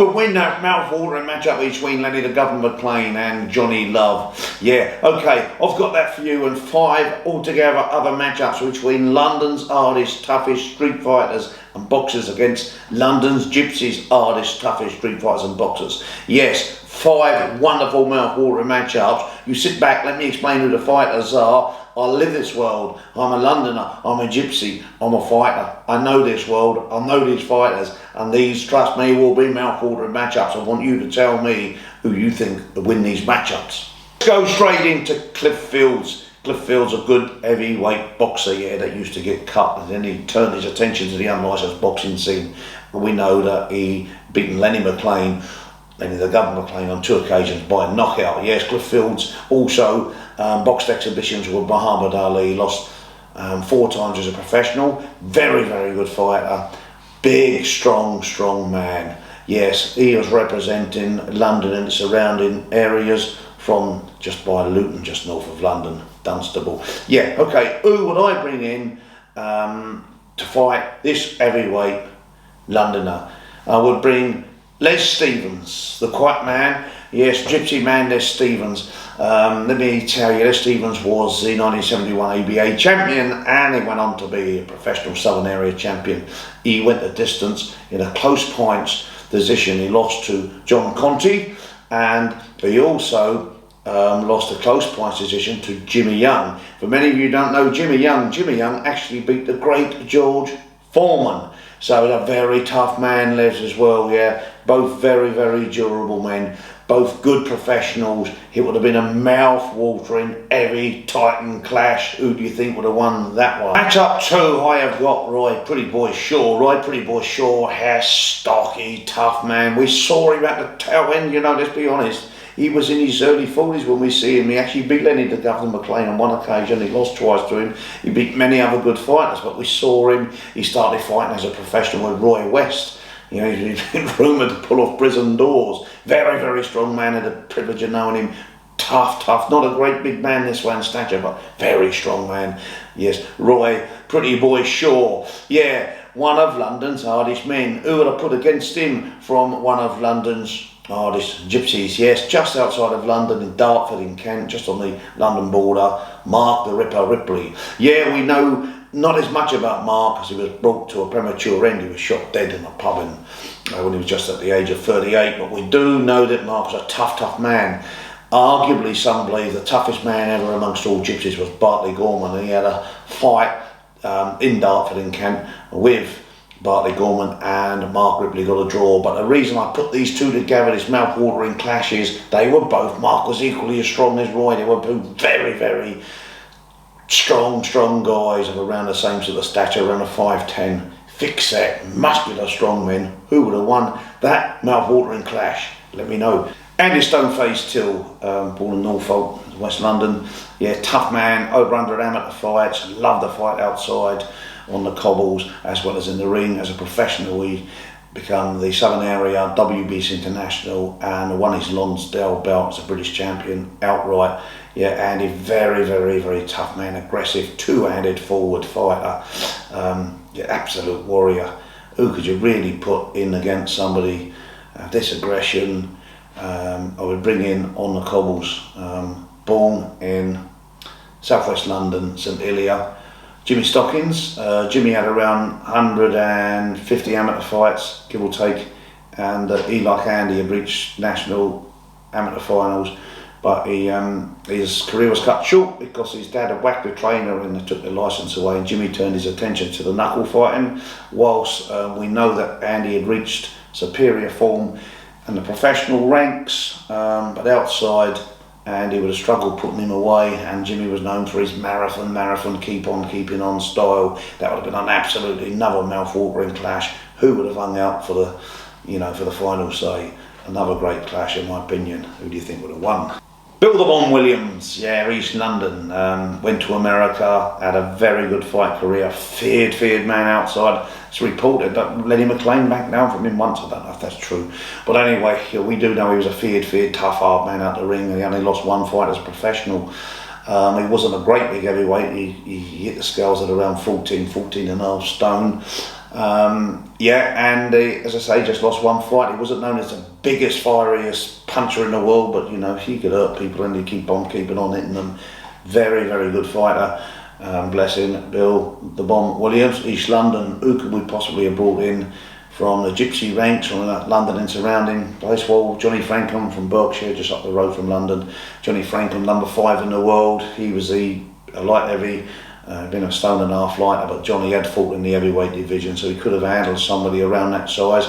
Who would win that mouth-watering matchup between Lenny The Governor McLean and Johnny Love? Yeah, okay, I've got that for you, and 5 altogether other matchups between London's hardest, toughest street fighters and boxers against London's Gypsy's hardest, toughest street fighters and boxers. Yes, 5 wonderful mouth-watering matchups. You sit back, let me explain who the fighters are. I live this world. I'm a Londoner, I'm a Gypsy, I'm a fighter. I know this world, I know these fighters, and these, trust me, will be mouth-watering matchups. I want you to tell me who you think will win these matchups. Let's go straight into Cliff Fields. Cliff Fields, a good heavyweight boxer, yeah, that used to get cut, and then he turned his attention to the unlicensed boxing scene. And we know that he beaten Lenny The Governor McLean on 2 occasions by knockout. Yes, Cliff Fields also boxed exhibitions with Muhammad Ali, lost 4 times as a professional. Very, very good fighter. Big, strong man. Yes, he was representing London and the surrounding areas from just by Luton, just north of London, Dunstable. Yeah, okay, who would I bring in to fight this heavyweight Londoner? I would bring Les Stevens, the quiet man. Yes, Gypsy man Les Stevens. Let me tell you, Les Stevens was the 1971 ABA champion, and he went on to be a professional Southern Area champion. He went the distance in a close points position. He lost to John Conti, and he also lost a close points decision to Jimmy Young. For many of you who don't know Jimmy Young actually beat the great George Foreman. So a very tough man, Les, as well, yeah. Both very, very durable men, both good professionals. It would have been a mouth-watering, heavy titan clash. Who do you think would have won that one? Matchup 2, I have got Roy Pretty Boy Shaw. Roy Pretty Boy Shaw has stocky, tough man. We saw him at the tail end, you know, let's be honest. He was in his early 40s when we see him. He actually beat Lenny The Governor McLean on 1 occasion. He lost twice to him. He beat many other good fighters, but we saw him. He started fighting as a professional with Roy West. You know, he's been rumoured to pull off prison doors. Very, very strong man. I had the privilege of knowing him. Tough. Not a great big man this way in stature, but very strong man. Yes, Roy Pretty Boy Shaw. Yeah, one of London's hardest men. Who would I put against him from one of London's hardest Gypsies? Yes, just outside of London in Dartford in Kent, just on the London border, Mark the Ripper Ripley. Yeah, we know not as much about Mark because he was brought to a premature end. He was shot dead in a pub when he was just at the age of 38, but we do know that Mark was a tough man. Arguably, some believe the toughest man ever amongst all Gypsies was Bartley Gorman. He had a fight in Dartford in Kent with Bartley Gorman, and Mark Ripley got a draw. But the reason I put these two together, this mouth-watering clash, is they were both, Mark was equally as strong as Roy. They were both very, very strong guys of around the same sort of stature, around a 5'10", thick-set, muscular, strong men. Who would have won that mouth-watering clash? Let me know. Andy Stoneface Till, born in Norfolk, West London. Yeah, tough man, over 100 amateur fights, loved the fight outside on the cobbles as well as in the ring. As a professional, he became the Southern Area WBC International and won his Lonsdale belt as a British champion outright. Yeah, Andy, very, very, very tough man, aggressive, two-handed forward fighter, yeah, absolute warrior. Who could you really put in against somebody of this aggression? I would bring in on the cobbles, born in southwest London, St Helier, Jimmy Stockings. Jimmy had around 150 amateur fights, give or take, and he, like Andy, had reached national amateur finals, but his career was cut short because his dad had whacked the trainer and they took the licence away, and Jimmy turned his attention to the knuckle fighting, whilst we know that Andy had reached superior form in the professional ranks, but outside Andy would have struggled putting him away, and Jimmy was known for his marathon, keep on keeping on style. That would have been an absolutely another mouth-watering clash. Who would have hung out for the, for the final say? Another great clash in my opinion. Who do you think would have won? Bill the Bomb Williams, yeah, East London, went to America, had a very good fight career, feared man outside. It's reported that Lenny McLean backed down from him once. I don't know if that's true. But anyway, we do know he was a feared, tough, hard man out the ring, and he only lost 1 fight as a professional. He wasn't a great big heavyweight. He hit the scales at around 14 and a half stone. Yeah, and as I say, just lost one fight. He wasn't known as the biggest, fieriest puncher in the world, but you know, he could hurt people and he keep on keeping on hitting them. Very, very good fighter. Bless him. Bill the Bomb Williams, East London. Who could we possibly have brought in from the Gypsy ranks from London and surrounding place? Well, Johnny Franklin from Berkshire, just up the road from London. Johnny Franklin, number 5 in the world. He was a light heavy. Been a stone and a half lighter, but Johnny had fought in the heavyweight division, so he could have handled somebody around that size.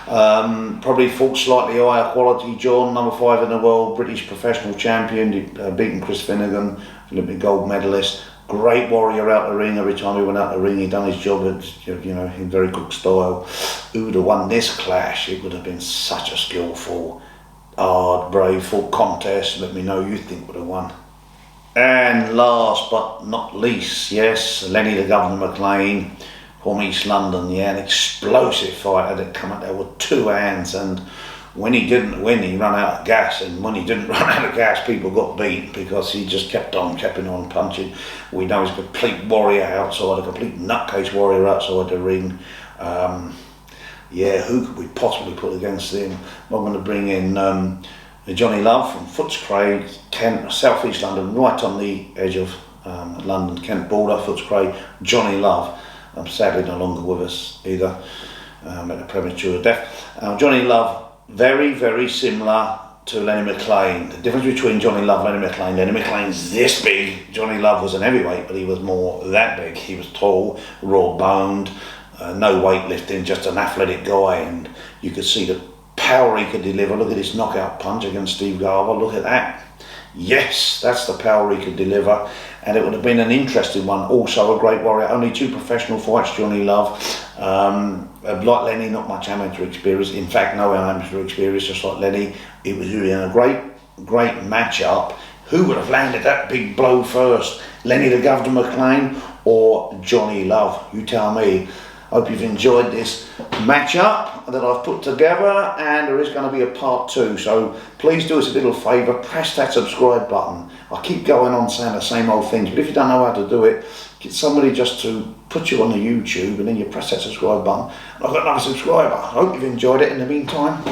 Probably fought slightly higher quality. John, number 5 in the world, British professional champion, beaten Chris Finnegan, Olympic gold medalist. Great warrior out the ring. Every time he went out the ring, he done his job, you know, in very good style. Who would have won this clash? It would have been such a skillful, hard, brave, fought contest. Let me know who you think would have won. And last but not least, yes, Lenny the Governor McLean from East London. Yeah, an explosive fighter that come out there with 2 hands, and when he didn't win, he ran out of gas, and when he didn't run out of gas, people got beat because he just kept on punching. We know he's a complete warrior outside, a complete nutcase warrior outside the ring. Yeah, who could we possibly put against him? I'm going to bring in Johnny Love from Footscray, Kent, South East London, right on the edge of London, Kent border, Footscray. Johnny Love, sadly no longer with us either, at a premature death. Johnny Love, very, very similar to Lenny McLean. The difference between Johnny Love and Lenny McLean's this big. Johnny Love was an heavyweight, but he was more that big. He was tall, raw boned, no weightlifting, just an athletic guy, and you could see the power he could deliver. Look at his knockout punch against Steve Garber. Look at that. Yes, that's the power he could deliver, and it would have been an interesting one. Also a great warrior. Only 2 professional fights, Johnny Love. Like Lenny, not much amateur experience. In fact, no amateur experience, just like Lenny. It was really a great matchup. Who would have landed that big blow first? Lenny the Governor McLean or Johnny Love? You tell me. Hope you've enjoyed this matchup that I've put together, and there is going to be a part 2, so please do us a little favour, press that subscribe button. I keep going on saying the same old things, but if you don't know how to do it, get somebody just to put you on the YouTube and then you press that subscribe button. I've got another subscriber. I hope you've enjoyed it. In the meantime,